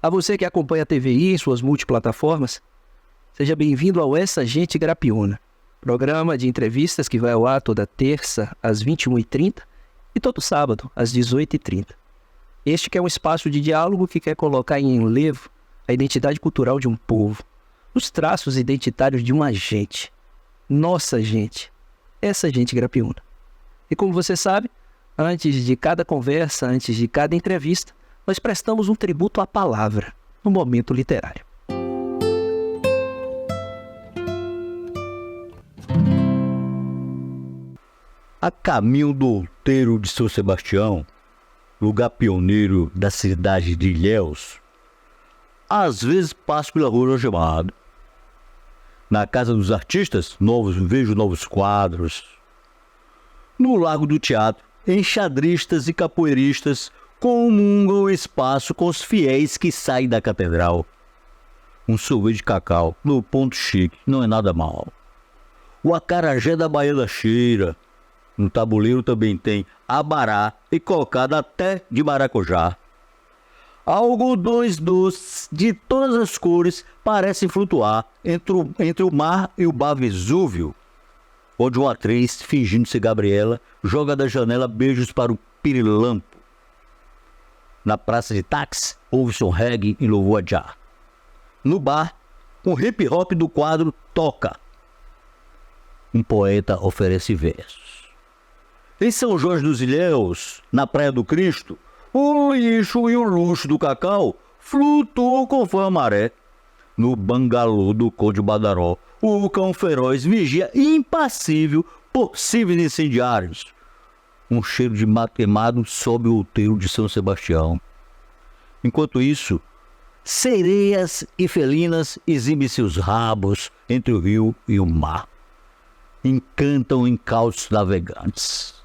A você que acompanha a TVI em suas multiplataformas, seja bem-vindo ao Essa Gente Grapiúna, programa de entrevistas que vai ao ar toda terça às 21h30 e todo sábado às 18h30. Este que é um espaço de diálogo que quer colocar em enlevo a identidade cultural de um povo, os traços identitários de uma gente, nossa gente, essa gente grapiúna. E como você sabe, antes de cada conversa, antes de cada entrevista, nós prestamos um tributo à palavra, no momento literário. A caminho do outeiro de São Sebastião, lugar pioneiro da cidade de Ilhéus, às vezes passo pela rua Algemado. Na Casa dos Artistas, vejo novos quadros. No Largo do Teatro, enxadristas e capoeiristas comungam o espaço com os fiéis que saem da catedral. Um sorvete de cacau no ponto chique não é nada mal. O acarajé da Baía da Cheira. No tabuleiro também tem abará e cocada até de maracujá. Algodões doces de todas as cores parecem flutuar entre o mar e o bar Vesúvio, onde uma atriz, fingindo ser Gabriela, joga da janela beijos para o pirilampo. Na praça de táxi, ouve-se um reggae em louvor a Jah. No bar, o hip hop do quadro toca. Um poeta oferece versos. Em São Jorge dos Ilhéus, na Praia do Cristo, o lixo e o luxo do cacau flutuam conforme a maré. No bangalô do Conde Badaró, o cão feroz vigia impassível possíveis incendiários. Um cheiro de mato queimado sob o outeiro de São Sebastião. Enquanto isso, sereias e felinas exibem seus rabos entre o rio e o mar. Encantam incautos navegantes.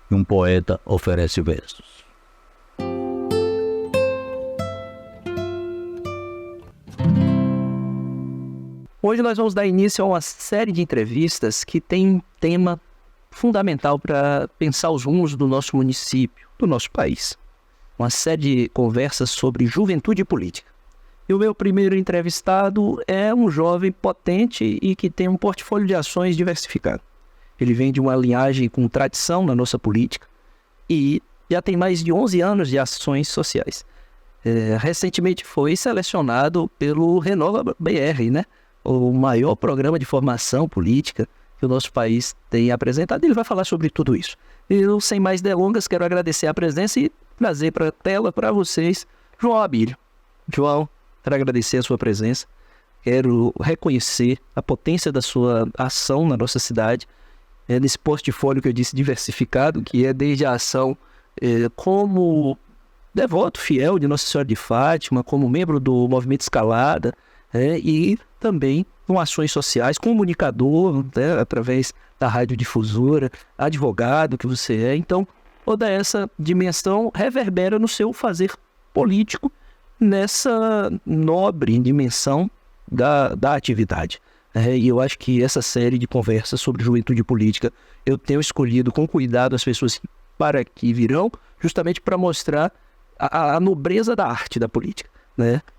E um poeta oferece versos. Hoje nós vamos dar início a uma série de entrevistas que tem um tema fundamental para pensar os rumos do nosso município, do nosso país. Uma série de conversas sobre juventude e política. E o meu primeiro entrevistado é um jovem potente e que tem um portfólio de ações diversificado. Ele vem de uma linhagem com tradição na nossa política e já tem mais de 11 anos de ações sociais. Recentemente foi selecionado pelo Renova BR, né? O maior programa de formação política que o nosso país tem apresentado. Ele vai falar sobre tudo isso. Eu, sem mais delongas, quero agradecer a presença e trazer para a tela para vocês João Abílio. João, quero agradecer a sua presença. Quero reconhecer a potência da sua ação na nossa cidade, nesse portfólio que eu disse diversificado, que é desde a ação como devoto fiel de Nossa Senhora de Fátima, como membro do Movimento Escalada, e também com ações sociais, comunicador, através da radiodifusora, advogado que você é. Então, toda essa dimensão reverbera no seu fazer político, nessa nobre dimensão da atividade. E eu acho que essa série de conversas sobre juventude política eu tenho escolhido com cuidado as pessoas para que virão, justamente para mostrar a nobreza da arte da política.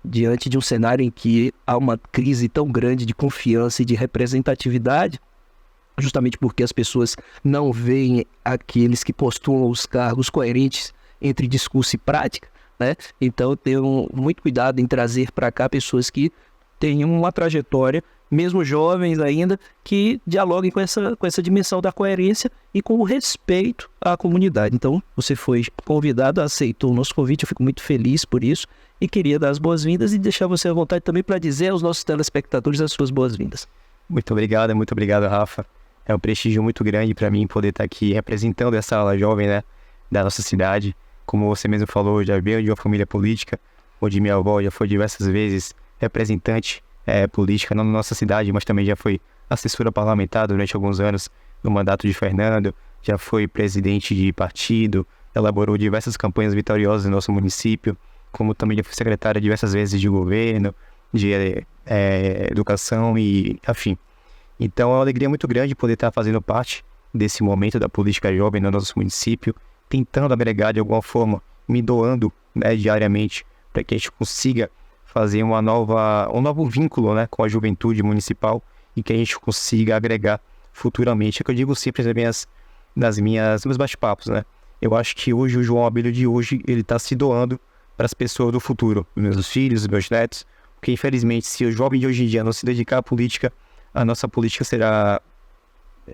Diante de um cenário em que há uma crise tão grande de confiança e de representatividade, justamente porque as pessoas não veem aqueles que postulam os cargos coerentes entre discurso e prática, Então eu tenho muito cuidado em trazer para cá pessoas que tenham uma trajetória, mesmo jovens ainda, que dialoguem com essa dimensão da coerência e com o respeito à comunidade. Então, você foi convidado, aceitou o nosso convite, eu fico muito feliz por isso e queria dar as boas-vindas e deixar você à vontade também para dizer aos nossos telespectadores as suas boas-vindas. Muito obrigado, Rafa. É um prestígio muito grande para mim poder estar aqui representando essa ala jovem, da nossa cidade. Como você mesmo falou, já veio de uma família política, onde minha avó já foi diversas vezes representante política, não na nossa cidade, mas também já foi assessora parlamentar durante alguns anos no mandato de Fernando, já foi presidente de partido, elaborou diversas campanhas vitoriosas no nosso município, como também já foi secretária diversas vezes de governo, de educação e afim. Então é uma alegria muito grande poder estar fazendo parte desse momento da política jovem no nosso município, tentando agregar de alguma forma, me doando diariamente para que a gente consiga fazer um novo vínculo, né, com a juventude municipal e que a gente consiga agregar futuramente. É o que eu digo sempre nos meus bate-papos, né? Eu acho que hoje o João Abelho de hoje, ele está se doando para as pessoas do futuro, os meus filhos, os meus netos, porque infelizmente se o jovem de hoje em dia não se dedicar à política, a nossa política será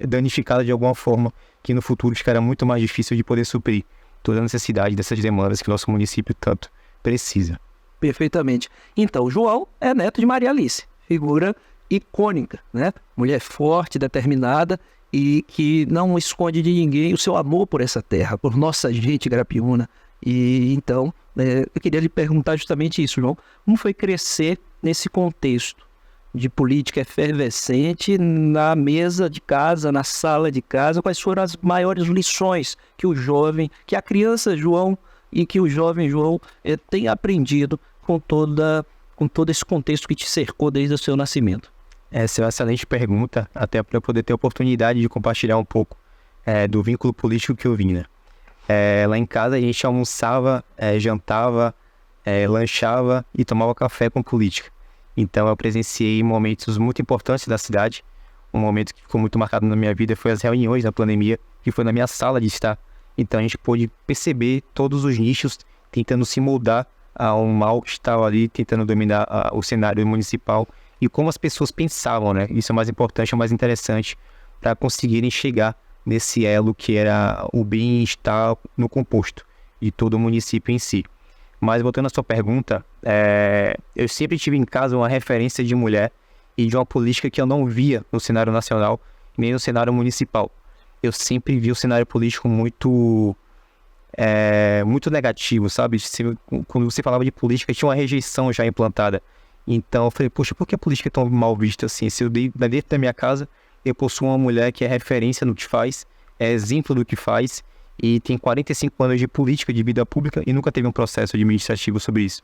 danificada de alguma forma, que no futuro ficará muito mais difícil de poder suprir toda a necessidade dessas demandas que nosso município tanto precisa. Perfeitamente. Então, o João é neto de Maria Alice, figura icônica, né? Mulher forte, determinada e que não esconde de ninguém o seu amor por essa terra, por nossa gente Grapiúna. E então, eu queria lhe perguntar justamente isso, João. Como foi crescer nesse contexto de política efervescente na mesa de casa, na sala de casa? Quais foram as maiores lições que que a criança João e que o jovem João tem aprendido com todo esse contexto que te cercou desde o seu nascimento? Essa é uma excelente pergunta, até para eu poder ter a oportunidade de compartilhar um pouco do vínculo político que eu vim, né? Lá em casa a gente almoçava, jantava, lanchava e tomava café com política. Então eu presenciei momentos muito importantes da cidade. Um momento que ficou muito marcado na minha vida foi as reuniões da pandemia, que foi na minha sala de estar. Então a gente pôde perceber todos os nichos tentando se moldar a um mal que estava ali, tentando dominar o cenário municipal e como as pessoas pensavam, né? Isso é o mais importante, é o mais interessante para conseguirem chegar nesse elo que era o bem-estar no composto de todo o município em si. Mas voltando à sua pergunta, eu sempre tive em casa uma referência de mulher e de uma política que eu não via no cenário nacional, nem no cenário municipal. Eu sempre vi o cenário político muito negativo, sabe? Quando você falava de política, tinha uma rejeição já implantada. Então eu falei, poxa, por que a política é tão mal vista assim? Se eu dentro da minha casa, eu possuo uma mulher que é referência no que faz, é exemplo do que faz, e tem 45 anos de política, de vida pública, e nunca teve um processo administrativo sobre isso.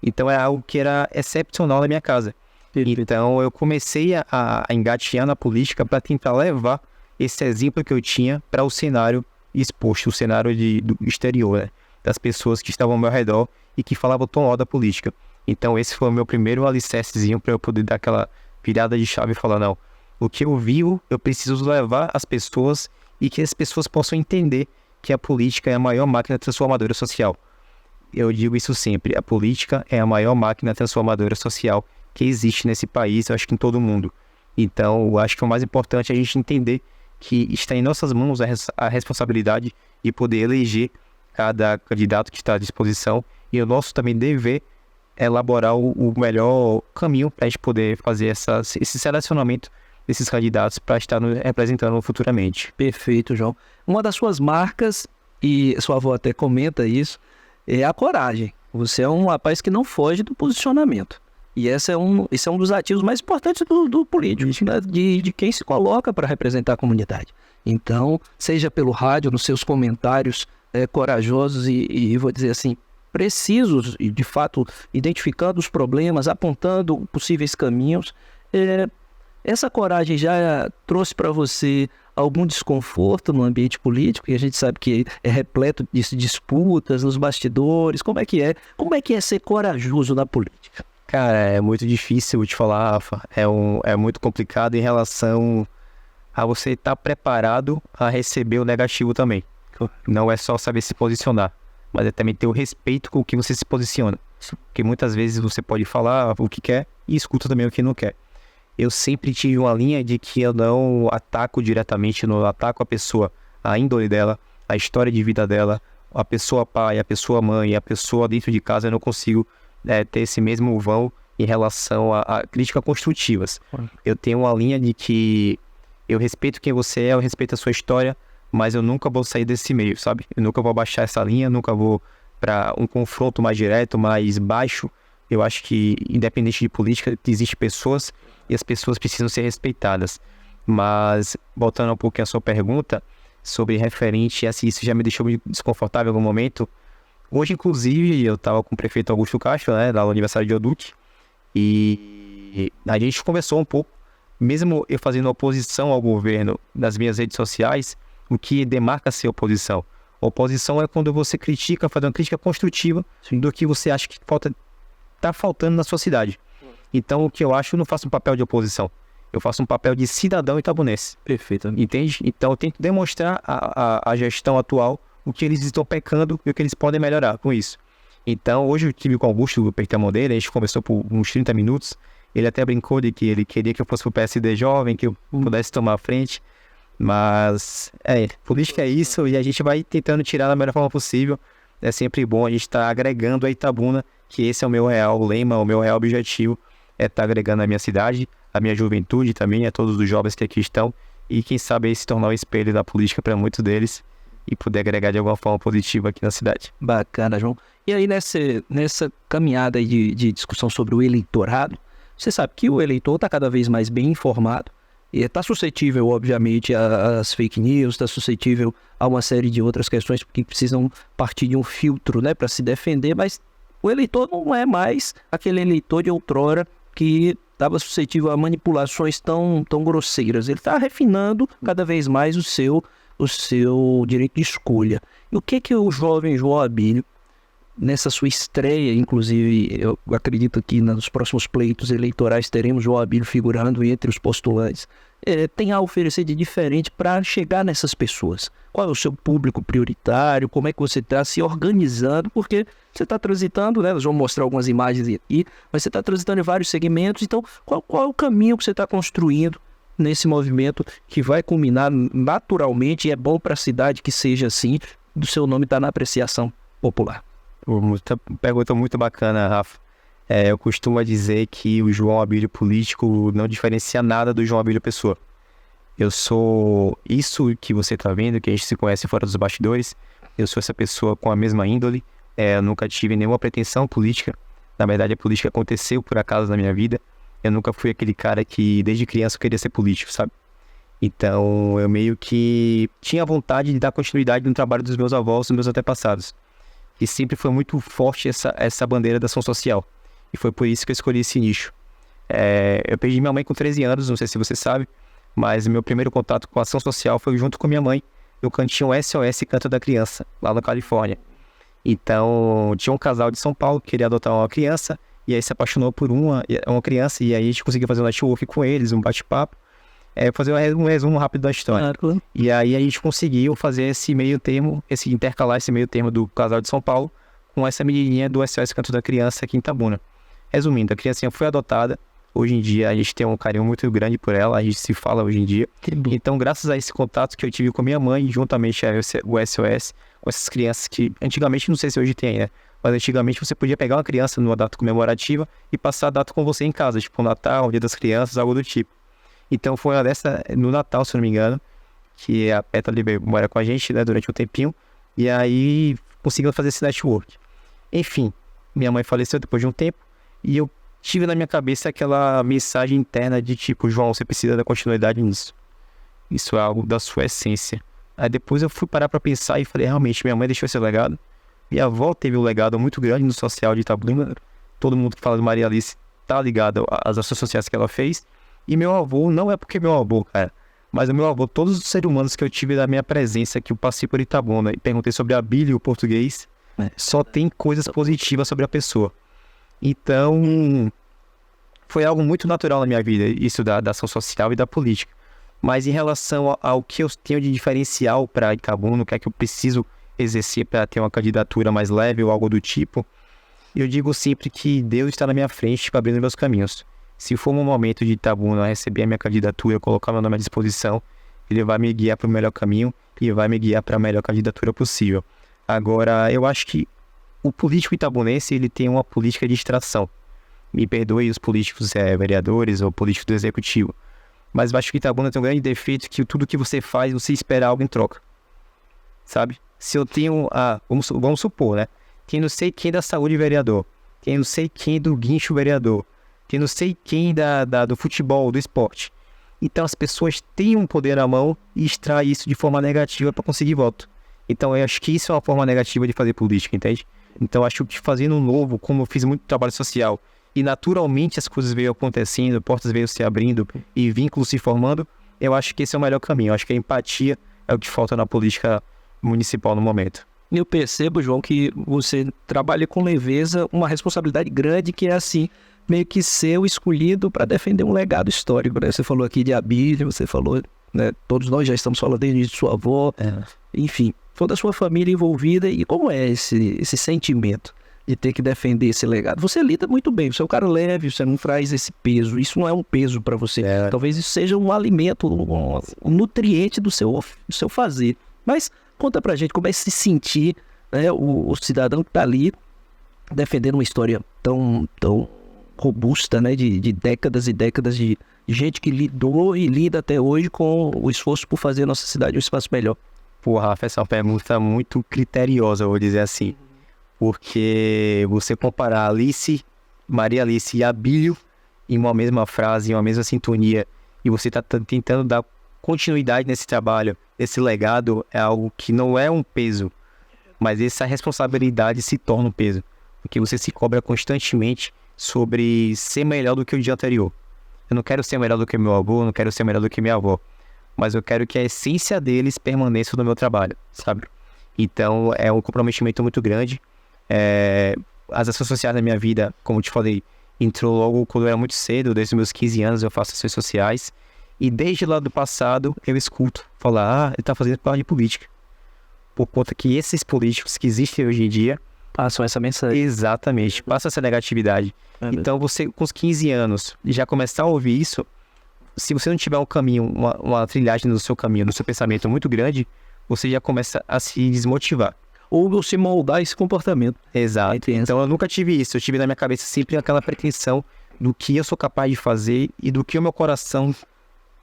Então é algo que era excepcional na minha casa. Então eu comecei a engatear na política para tentar levar esse exemplo que eu tinha para o cenário exposto, o cenário do exterior, né? Das pessoas que estavam ao meu redor e que falavam tão mal da política. Então esse foi o meu primeiro alicercezinho para eu poder dar aquela virada de chave e falar, não, o que eu vivo, eu preciso levar às pessoas e que as pessoas possam entender que a política é a maior máquina transformadora social. Eu digo isso sempre, a política é a maior máquina transformadora social que existe nesse país, eu acho que em todo o mundo. Então, eu acho que o mais importante é a gente entender que está em nossas mãos a responsabilidade de poder eleger cada candidato que está à disposição e o nosso também dever é elaborar o melhor caminho para a gente poder fazer esse selecionamento desses candidatos para estar nos representando futuramente. Perfeito, João. Uma das suas marcas, e sua avó até comenta isso, é a coragem. Você é um rapaz que não foge do posicionamento. E esse é um dos ativos mais importantes do político, né? de quem se coloca para representar a comunidade. Então, seja pelo rádio, nos seus comentários corajosos e vou dizer assim, precisos e, de fato, identificando os problemas, apontando possíveis caminhos. Essa coragem já trouxe para você algum desconforto no ambiente político? E a gente sabe que é repleto de disputas nos bastidores. Como é que é? Como é que é ser corajoso na política? Cara, é muito difícil te falar, Rafa. É muito complicado em relação a você estar preparado a receber o negativo também. Não é só saber se posicionar, mas é também ter o respeito com o que você se posiciona. Porque muitas vezes você pode falar o que quer e escuta também o que não quer. Eu sempre tive uma linha de que eu não ataco diretamente, não ataco a pessoa, a índole dela, a história de vida dela, a pessoa pai, a pessoa mãe, a pessoa dentro de casa. Eu não consigo ter esse mesmo vão em relação a críticas construtivas. Eu tenho uma linha de que eu respeito quem você é, eu respeito a sua história, mas eu nunca vou sair desse meio, sabe? Eu nunca vou abaixar essa linha, nunca vou para um confronto mais direto, mais baixo. Eu acho que, independente de política, existem pessoas e as pessoas precisam ser respeitadas. Mas, voltando um pouquinho à sua pergunta sobre referente a se isso já me deixou desconfortável em algum momento. Hoje, inclusive, eu estava com o prefeito Augusto Castro, né, lá no aniversário de Oduque, e a gente conversou um pouco, mesmo eu fazendo oposição ao governo nas minhas redes sociais, o que demarca ser oposição. Oposição é quando você critica, faz uma crítica construtiva do que você acha que tá faltando na sua cidade. Então, o que eu acho, eu não faço um papel de oposição. Eu faço um papel de cidadão itabunense. Perfeito. Entende? Então, eu tento demonstrar a gestão atual, o que eles estão pecando e o que eles podem melhorar com isso. Então, hoje eu tive com o Augusto, apertei a mão dele, a gente conversou por uns 30 minutos. Ele até brincou de que ele queria que eu fosse pro PSD jovem, que eu pudesse tomar a frente. Mas, política é isso e a gente vai tentando tirar da melhor forma possível. É sempre bom a gente estar agregando a Itabuna, que esse é o meu real lema, o meu real objetivo, é estar agregando a minha cidade, a minha juventude também, a todos os jovens que aqui estão, e quem sabe aí se tornar um espelho da política para muitos deles e poder agregar de alguma forma positiva aqui na cidade. Bacana, João. E aí, nessa caminhada aí de discussão sobre o eleitorado, você sabe que o eleitor está cada vez mais bem informado, e está suscetível, obviamente, às fake news, está suscetível a uma série de outras questões que precisam partir de um filtro, né, para se defender, mas o eleitor não é mais aquele eleitor de outrora que estava suscetível a manipulações tão grosseiras. Ele está refinando cada vez mais o seu direito de escolha. E o que o jovem João Abílio, nessa sua estreia, inclusive, eu acredito que nos próximos pleitos eleitorais teremos João Abílio figurando entre os postulantes, tem a oferecer de diferente para chegar nessas pessoas? Qual é o seu público prioritário? Como é que você está se organizando? Porque você está transitando, né? Nós vamos mostrar algumas imagens aqui, mas você está transitando em vários segmentos. Então, qual é o caminho que você está construindo nesse movimento que vai culminar naturalmente, e é bom para a cidade que seja assim, do seu nome estar na apreciação popular? Pergunta muito bacana, Rafa. Eu costumo dizer que o João Abílio político não diferencia nada do João Abílio pessoa. Eu sou isso que você está vendo, que a gente se conhece fora dos bastidores. Eu sou essa pessoa com a mesma índole. Eu nunca tive nenhuma pretensão política. Na verdade, a política aconteceu por acaso na minha vida. Eu nunca fui aquele cara que desde criança queria ser político, sabe? Então, eu meio que tinha vontade de dar continuidade no trabalho dos meus avós, dos meus antepassados. E sempre foi muito forte essa bandeira da ação social. E foi por isso que eu escolhi esse nicho. Eu perdi minha mãe com 13 anos, não sei se você sabe, mas o meu primeiro contato com a ação social foi junto com minha mãe, no cantinho SOS Canto da Criança, lá na Califórnia. Então, tinha um casal de São Paulo que queria adotar uma criança, e aí se apaixonou por uma criança, e aí a gente conseguiu fazer um network com eles, um bate-papo. Fazer um resumo rápido da história. Claro. E aí a gente conseguiu fazer esse meio termo, intercalar esse meio termo do casal de São Paulo com essa menininha do SOS Canto da Criança aqui em Itabuna. Resumindo, a criancinha foi adotada. Hoje em dia a gente tem um carinho muito grande por ela, a gente se fala hoje em dia. Então, graças a esse contato que eu tive com minha mãe, juntamente o SOS, com essas crianças que antigamente, não sei se hoje tem, né? Mas antigamente você podia pegar uma criança numa data comemorativa e passar a data com você em casa, tipo Natal, Dia das Crianças, algo do tipo. Então foi uma dessa, no Natal, se não me engano, que a Peta ali mora com a gente, né, durante um tempinho, e aí conseguimos fazer esse network. Enfim, minha mãe faleceu depois de um tempo, e eu tive na minha cabeça aquela mensagem interna de tipo, João, você precisa dar continuidade nisso. Isso é algo da sua essência. Aí depois eu fui parar pra pensar e falei, realmente, minha mãe deixou esse legado, minha avó teve um legado muito grande no social de Itabuna, todo mundo que fala de Maria Alice tá ligado às ações sociais que ela fez. E meu avô, não é porque meu avô, cara, mas o meu avô, todos os seres humanos que eu tive da minha presença, que eu passei por Itabuna e perguntei sobre a Abílio, o português, só tem coisas positivas sobre a pessoa. Então, foi algo muito natural na minha vida, isso da ação social e da política. Mas em relação ao que eu tenho de diferencial para Itabuna, o que é que eu preciso exercer para ter uma candidatura mais leve ou algo do tipo, eu digo sempre que Deus está na minha frente para abrir meus caminhos. Se for um momento de Itabuna receber a minha candidatura, colocar meu nome à disposição, ele vai me guiar para o melhor caminho e vai me guiar para a melhor candidatura possível. Agora, eu acho que o político itabunense, ele tem uma política de extração. Me perdoe os políticos vereadores ou políticos do executivo, mas eu acho que Itabuna tem um grande defeito que tudo que você faz, você espera algo em troca. Sabe? Se eu tenho, vamos supor, né? Tem não sei quem da saúde vereador, tem não sei quem do guincho vereador, tem não sei quem do futebol, do esporte. Então as pessoas têm um poder na mão e extraem isso de forma negativa para conseguir voto. Então eu acho que isso é uma forma negativa de fazer política, entende? Então eu acho que fazendo um novo, como eu fiz muito trabalho social, e naturalmente as coisas veio acontecendo, portas veio se abrindo e vínculos se formando, eu acho que esse é o melhor caminho. Eu acho que a empatia é o que falta na política municipal no momento. Eu percebo, João, que você trabalha com leveza, uma responsabilidade grande que é assim, meio que ser o escolhido para defender um legado histórico, né? Você falou aqui de Abílio, você falou, né? Todos nós já estamos falando desde de sua avó, enfim, toda a sua família envolvida. E como é esse sentimento de ter que defender esse legado? Você lida muito bem, você é um cara leve, você não traz esse peso, isso não é um peso para você. Talvez isso seja um alimento, um nutriente do seu fazer. Mas conta pra gente como é se sentir, né, o cidadão que tá ali defendendo uma história tão robusta, né, de décadas e décadas de gente que lidou e lida até hoje com o esforço por fazer a nossa cidade um espaço melhor. Pô, Rafa, essa é uma pergunta muito criteriosa, eu vou dizer assim. Porque você comparar Maria Alice e Abílio em uma mesma frase, em uma mesma sintonia, e você tá tentando dar continuidade nesse trabalho, esse legado, é algo que não é um peso, mas essa responsabilidade se torna um peso, porque você se cobra constantemente sobre ser melhor do que o dia anterior. Eu não quero ser melhor do que meu avô, não quero ser melhor do que minha avó, mas eu quero que a essência deles permaneça no meu trabalho, sabe? Então é um comprometimento muito grande. As ações sociais na minha vida, como eu te falei, entrou logo quando eu era muito cedo, desde os meus 15 anos eu faço ações sociais. E desde lá do passado, eu escuto falar, ele tá fazendo parte de política. Por conta que esses políticos que existem hoje em dia... Passam essa mensagem. Exatamente, passam essa negatividade. Então você, com os 15 anos, já começar a ouvir isso, se você não tiver um caminho, uma trilhagem no seu caminho, no seu pensamento muito grande, você já começa a se desmotivar. Ou se moldar esse comportamento. Exato. Então eu nunca tive isso. Eu tive na minha cabeça sempre aquela pretensão do que eu sou capaz de fazer e do que o meu coração...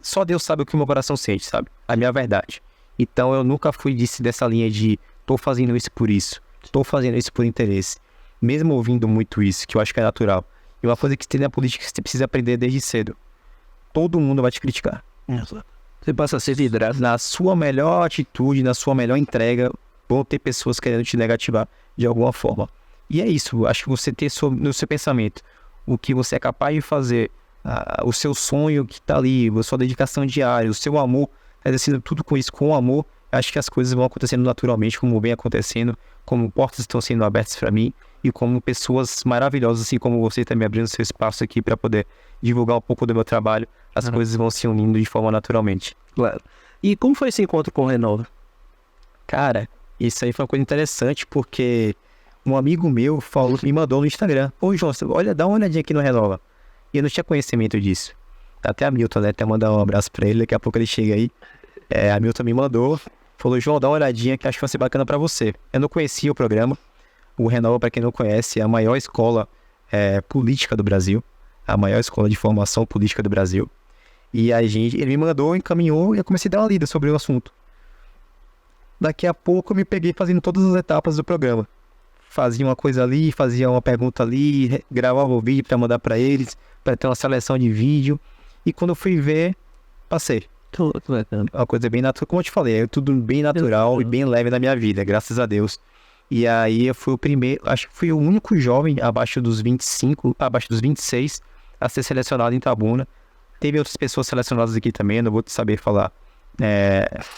Só Deus sabe o que o meu coração sente, sabe? A minha verdade. Então eu nunca fui dessa linha de tô fazendo isso por isso, tô fazendo isso por interesse. Mesmo ouvindo muito isso, que eu acho que é natural. E uma coisa que tem na política que você precisa aprender desde cedo. Todo mundo vai te criticar. Você passa a ser vidrado. Na sua melhor atitude, na sua melhor entrega, vão ter pessoas querendo te negativar de alguma forma. E é isso, acho que você ter no seu pensamento o que você é capaz de fazer, o seu sonho que tá ali, a sua dedicação diária, o seu amor, exercendo tudo com isso, com amor, acho que as coisas vão acontecendo naturalmente, como vem acontecendo, como portas estão sendo abertas para mim e como pessoas maravilhosas, assim como você também abrindo seu espaço aqui para poder divulgar um pouco do meu trabalho, as coisas vão se unindo de forma naturalmente. Claro. E como foi esse encontro com o Renova? Cara, isso aí foi uma coisa interessante, porque um amigo meu me mandou no Instagram: ô João, dá uma olhadinha aqui no Renova. E eu não tinha conhecimento disso. Até a Milton, né? Até mandar um abraço pra ele, daqui a pouco ele chega aí. A Milton me mandou, falou: João, dá uma olhadinha que acho que vai ser bacana pra você. Eu não conhecia o programa. O Renova, pra quem não conhece, é a maior escola política do Brasil. A maior escola de formação política do Brasil. E ele me mandou, encaminhou e eu comecei a dar uma lida sobre o assunto. Daqui a pouco eu me peguei fazendo todas as etapas do programa. Fazia uma coisa ali, fazia uma pergunta ali, gravava o vídeo para mandar para eles, para ter uma seleção de vídeo. E quando eu fui ver, passei. Uma coisa bem natural, como eu te falei, é tudo bem natural e bem leve na minha vida, graças a Deus. E aí eu fui o primeiro, acho que fui o único jovem abaixo dos 25, abaixo dos 26, a ser selecionado em Itabuna. Teve outras pessoas selecionadas aqui também, eu não vou saber falar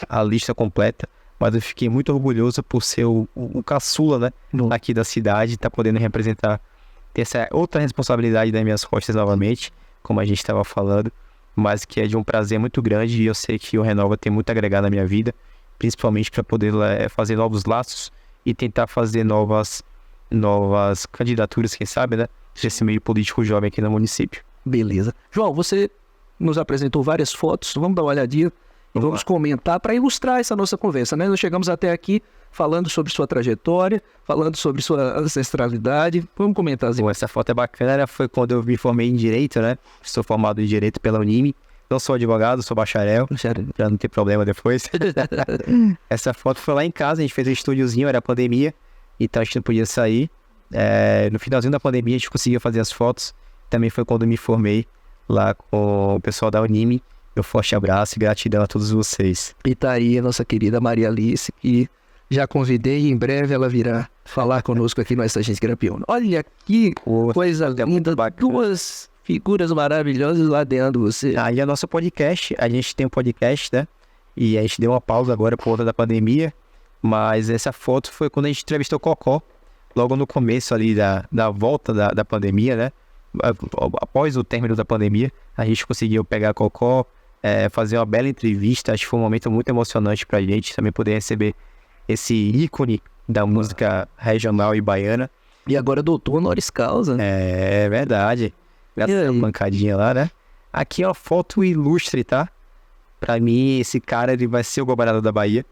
a lista completa. Mas eu fiquei muito orgulhoso por ser o caçula, né, aqui da cidade, tá podendo representar, ter essa outra responsabilidade nas minhas costas novamente, como a gente estava falando, mas que é de um prazer muito grande e eu sei que o Renova tem muito a agregar na minha vida, principalmente para poder fazer novos laços e tentar fazer novas candidaturas, quem sabe, né, desse meio político jovem aqui no município. Beleza. João, você nos apresentou várias fotos, vamos dar uma olhadinha. E vamos comentar para ilustrar essa nossa conversa, né? Nós chegamos até aqui falando sobre sua trajetória, falando sobre sua ancestralidade. Vamos comentar assim. Essa foto é bacana, foi quando eu me formei em Direito, né? Sou formado em Direito pela Unime. Não sou advogado, sou bacharel. Já não tem problema depois. Essa foto foi lá em casa, a gente fez um estúdiozinho, era pandemia, então a gente não podia sair. No finalzinho da pandemia a gente conseguia fazer as fotos. Também foi quando eu me formei lá com o pessoal da Unime. Meu forte abraço e gratidão a todos vocês. E tá aí a nossa querida Maria Alice, que já convidei e em breve ela virá falar conosco aqui no Essa Gente Grampiona. Olha que coisa linda, duas figuras maravilhosas lá dentro de você. Aí é nosso podcast, a gente tem um podcast, né? E a gente deu uma pausa agora por conta da pandemia. Mas essa foto foi quando a gente entrevistou o Cocó, logo no começo ali da volta da pandemia, né? Após o término da pandemia, a gente conseguiu pegar a Cocó, fazer uma bela entrevista. Acho que foi um momento muito emocionante pra gente também poder receber esse ícone da música regional e baiana. E agora doutor honoris causa. É verdade. Graças a pancadinha lá, né? Aqui é uma foto ilustre, tá? Pra mim, esse cara, ele vai ser o governador da Bahia.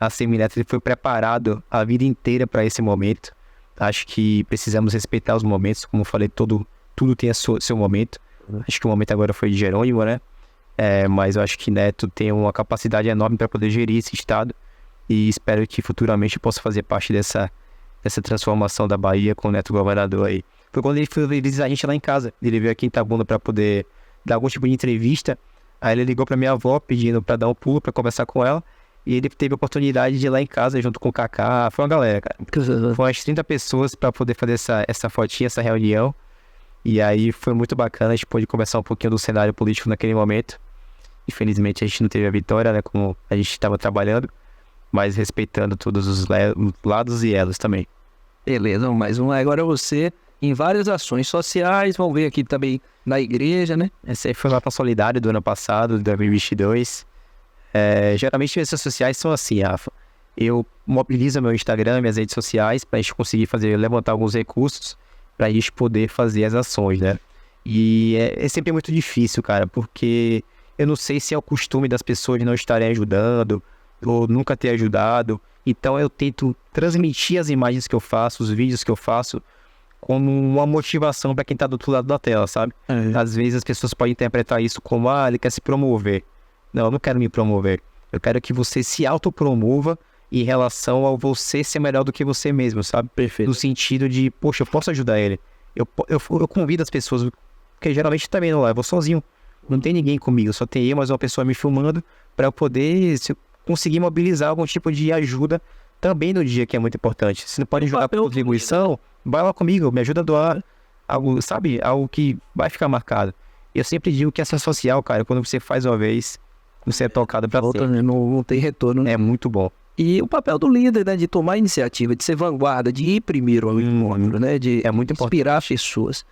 A Semineto, ele foi preparado a vida inteira para esse momento. Acho que precisamos respeitar os momentos. Como eu falei, tudo tem seu momento. Acho que o momento agora foi de Jerônimo, né? Mas eu acho que Neto tem uma capacidade enorme para poder gerir esse estado. E espero que futuramente possa fazer parte dessa transformação da Bahia com o Neto governador aí. Foi quando ele foi visitar a gente lá em casa. Ele veio aqui em Itabuna para poder dar algum tipo de entrevista. Aí ele ligou para minha avó pedindo para dar um pulo, para conversar com ela. E ele teve a oportunidade de ir lá em casa junto com o Kaká. Foi uma galera, cara. Foi umas 30 pessoas para poder fazer essa fotinha, essa reunião. E aí foi muito bacana. A gente pôde conversar um pouquinho do cenário político naquele momento. Infelizmente a gente não teve a vitória, né? Como a gente estava trabalhando. Mas respeitando todos os lados e elos também. Beleza, mais um. Agora você, em várias ações sociais, vamos ver aqui também na igreja, né? Essa aí foi lá para Solidário do ano passado, de 2022. Geralmente as redes sociais são assim, Rafa. Eu mobilizo meu Instagram, minhas redes sociais, para a gente conseguir levantar alguns recursos para a gente poder fazer as ações, né? E é sempre muito difícil, cara, porque eu não sei se é o costume das pessoas não estarem ajudando ou nunca ter ajudado. Então eu tento transmitir as imagens que eu faço, os vídeos que eu faço, como uma motivação para quem está do outro lado da tela, sabe? Às vezes as pessoas podem interpretar isso como, ele quer se promover. Não, eu não quero me promover. Eu quero que você se autopromova em relação ao você ser melhor do que você mesmo, sabe? Perfeito. No sentido de, poxa, eu posso ajudar ele. Eu convido as pessoas, porque geralmente também não eu vou sozinho. Não tem ninguém comigo, só tem eu, mais uma pessoa me filmando para eu poder conseguir mobilizar algum tipo de ajuda também no dia, que é muito importante. Se não pode ajudar por contribuição, vai lá comigo, me ajuda a doar algo, sabe? Algo que vai ficar marcado. Eu sempre digo que ação social, cara, quando você faz uma vez, você é tocado pra sempre. Não tem retorno. É muito bom. E o papel do líder, né, de tomar iniciativa, de ser vanguarda, de ir primeiro ao encontro, né, de muito inspirar pessoas.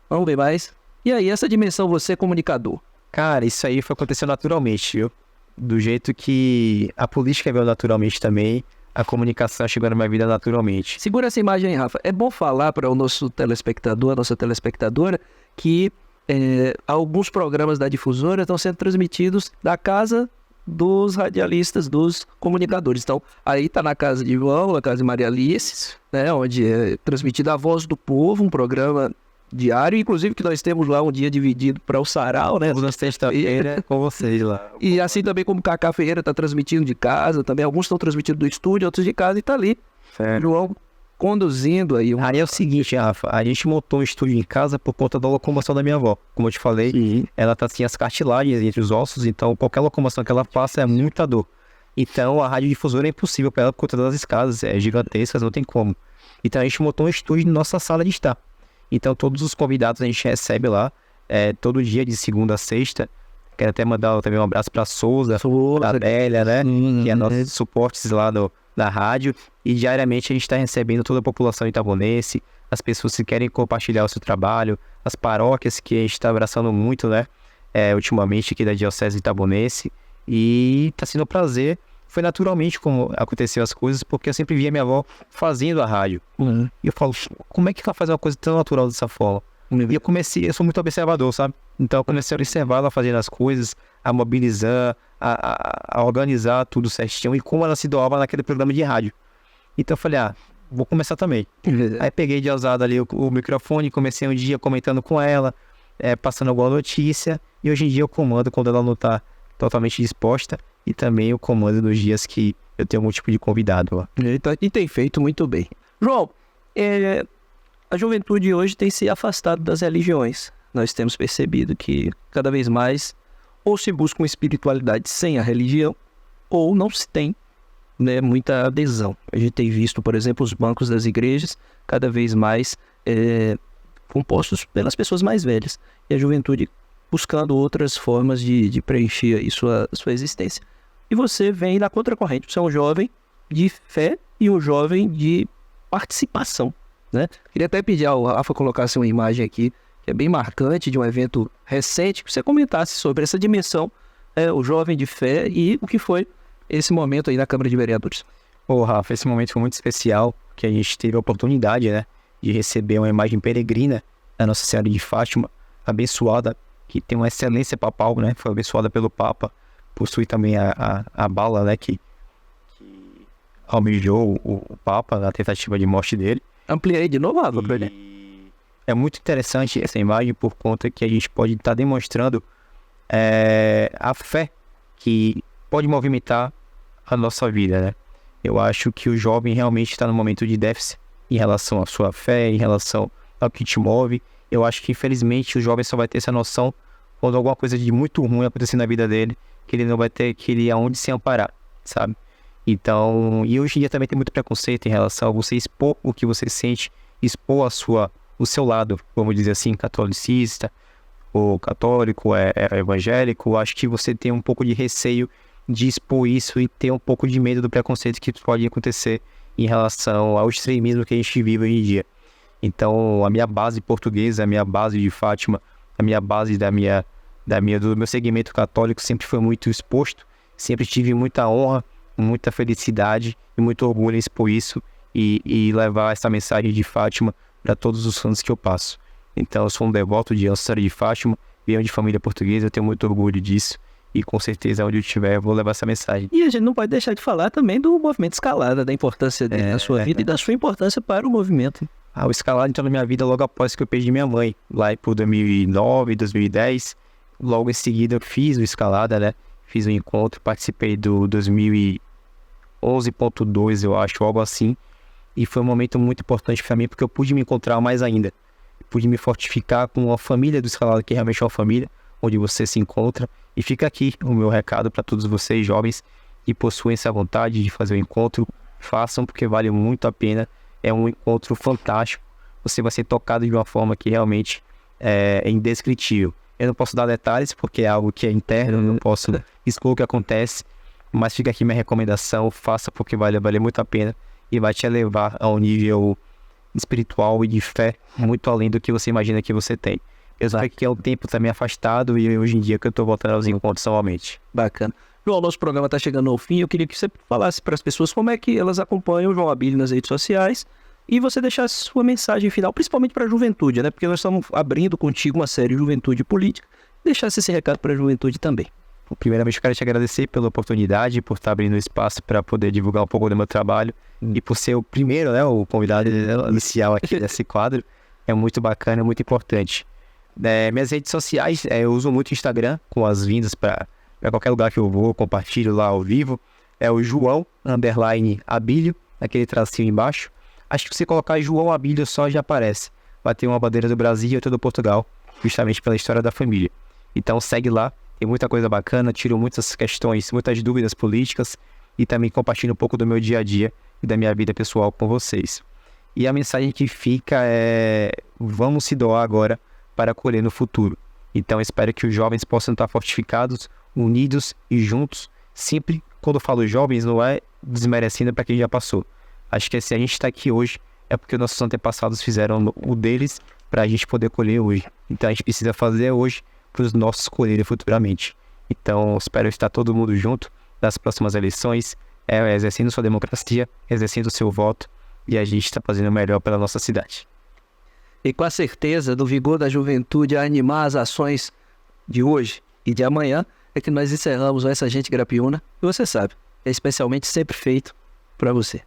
Vamos ver mais. E aí, essa dimensão, você é comunicador. Cara, isso aí foi acontecendo naturalmente, viu? Do jeito que a política veio naturalmente também, a comunicação chegou na minha vida naturalmente. Segura essa imagem aí, Rafa. É bom falar para o nosso telespectador, a nossa telespectadora, que alguns programas da difusora estão sendo transmitidos da casa dos radialistas, dos comunicadores. Então, aí está na casa de João, na casa de Maria Alice, né, onde é transmitida a Voz do Povo, um programa diário, inclusive que nós temos lá um dia dividido para o Sarau, né? Na sexta-feira com vocês lá. E assim também como o Kaká Ferreira está transmitindo de casa, também alguns estão transmitindo do estúdio, outros de casa, e está ali. João conduzindo aí. Aí é o seguinte, Rafa, a gente montou um estúdio em casa por conta da locomoção da minha avó. Como eu te falei, ela tá assim, as cartilagens entre os ossos, então qualquer locomoção que ela faça é muita dor. Então a radiodifusora é impossível para ela por conta das escadas, gigantescas, não tem como. Então a gente montou um estúdio na nossa sala de estar. Então todos os convidados a gente recebe lá, todo dia de segunda a sexta. Quero até mandar também um abraço para Souza, para a Bélia, né? Que é nossos suportes lá da rádio. E diariamente a gente está recebendo toda a população itabunense, as pessoas que querem compartilhar o seu trabalho, as paróquias que a gente está abraçando muito, né? Ultimamente aqui da Diocese Itabunense. E está sendo um prazer. Foi naturalmente como aconteceu as coisas, porque eu sempre via minha avó fazendo a rádio. E eu falo, como é que ela faz uma coisa tão natural dessa forma? E eu sou muito observador, sabe? Então eu comecei a observar ela fazendo as coisas, a mobilizar, a organizar tudo certinho, e como ela se doava naquele programa de rádio. Então eu falei, vou começar também. Aí peguei de usado ali o microfone, comecei um dia comentando com ela, passando alguma notícia, e hoje em dia eu comando quando ela não está totalmente disposta, e também eu comando nos dias que eu tenho algum tipo de convidado lá. E tem feito muito bem. João, a juventude hoje tem se afastado das religiões. Nós temos percebido que cada vez mais ou se busca uma espiritualidade sem a religião, ou não se tem, né, muita adesão. A gente tem visto, por exemplo, os bancos das igrejas cada vez mais compostos pelas pessoas mais velhas. E a juventude buscando outras formas de preencher aí sua existência. E você vem na contracorrente. Você é um jovem de fé e um jovem de participação, né? Queria até pedir ao Rafa colocasse uma imagem aqui, que é bem marcante, de um evento recente, que você comentasse sobre essa dimensão, o jovem de fé e o que foi esse momento aí na Câmara de Vereadores. Ô, Rafa, esse momento foi muito especial, que a gente teve a oportunidade, né, de receber uma imagem peregrina da Nossa Senhora de Fátima, abençoada, que tem uma excelência papal, né, foi abençoada pelo Papa, possui também a bala, né, que almejou o Papa na tentativa de morte dele. Ampliei de novo, Rafa, pra ele. E é muito interessante essa imagem por conta que a gente pode estar demonstrando a fé que pode movimentar a nossa vida, né? Eu acho que o jovem realmente está num momento de déficit em relação à sua fé, em relação ao que te move. Eu acho que, infelizmente, o jovem só vai ter essa noção quando alguma coisa de muito ruim acontecer na vida dele, que ele não vai ter aonde se amparar, sabe? Então, e hoje em dia também tem muito preconceito em relação a você expor o que você sente, expor o seu lado, vamos dizer assim, catolicista, ou católico, evangélico. Acho que você tem um pouco de receio de expor isso e ter um pouco de medo do preconceito que pode acontecer em relação ao extremismo que a gente vive hoje em dia. Então, a minha base portuguesa, a minha base de Fátima, a minha base do meu segmento católico sempre foi muito exposto, sempre tive muita honra, muita felicidade e muito orgulho em expor isso e levar essa mensagem de Fátima para todos os cantos que eu passo. Então, eu sou um devoto de Nossa Senhora de Fátima, venho de família portuguesa, eu tenho muito orgulho disso. E com certeza, onde eu estiver, eu vou levar essa mensagem. E a gente não pode deixar de falar também do movimento Escalada, da importância dele na sua vida e da sua importância para o movimento. O Escalada entrou na minha vida logo após que eu perdi minha mãe, lá por 2009, 2010. Logo em seguida, eu fiz o Escalada, né? Fiz o encontro, participei do 2011.2, eu acho, algo assim. E foi um momento muito importante para mim, porque eu pude me encontrar mais ainda. Pude me fortificar com a família do Escalada, que realmente é uma família onde você se encontra. E fica aqui o meu recado para todos vocês, jovens, que possuem essa vontade de fazer o encontro. Façam, porque vale muito a pena. É um encontro fantástico. Você vai ser tocado de uma forma que realmente é indescritível. Eu não posso dar detalhes, porque é algo que é interno, eu não posso expor o que acontece. Mas fica aqui minha recomendação. Faça, porque vale muito a pena. E vai te elevar a um nível espiritual e de fé muito além do que você imagina que você tem. Eu sei que é um tempo também afastado e hoje em dia que eu estou voltando aos encontros novamente. Bacana. João, nosso programa está chegando ao fim. Eu queria que você falasse para as pessoas como é que elas acompanham o João Abílio nas redes sociais e você deixasse sua mensagem final, principalmente para a juventude, né? Porque nós estamos abrindo contigo uma série de Juventude Política. Deixasse esse recado para a juventude também. Primeiramente, eu quero te agradecer pela oportunidade, por estar abrindo espaço para poder divulgar um pouco do meu trabalho e por ser o primeiro, né, o convidado inicial aqui desse quadro. É muito bacana, é muito importante. Minhas redes sociais, eu uso muito o Instagram, com as vindas para qualquer lugar que eu vou, compartilho lá ao vivo. É o João_Abílio, aquele tracinho embaixo. Acho que se você colocar João Abílio só já aparece. Vai ter uma bandeira do Brasil e outra do Portugal, justamente pela história da família. Então segue lá, tem muita coisa bacana, tiro muitas questões, muitas dúvidas políticas e também compartilho um pouco do meu dia a dia e da minha vida pessoal com vocês. E a mensagem que fica é: vamos se doar agora para colher no futuro. Então espero que os jovens possam estar fortificados, unidos e juntos. Sempre, quando eu falo jovens, não é desmerecendo para quem já passou. Acho que se a gente está aqui hoje, é porque nossos antepassados fizeram o deles para a gente poder colher hoje. Então a gente precisa fazer hoje para os nossos colherem futuramente. Então espero estar todo mundo junto nas próximas eleições, exercendo sua democracia, exercendo o seu voto, e a gente está fazendo o melhor pela nossa cidade. E com a certeza do vigor da juventude a animar as ações de hoje e de amanhã, é que nós encerramos essa Gente Grapiúna. E você sabe, é especialmente sempre feito para você.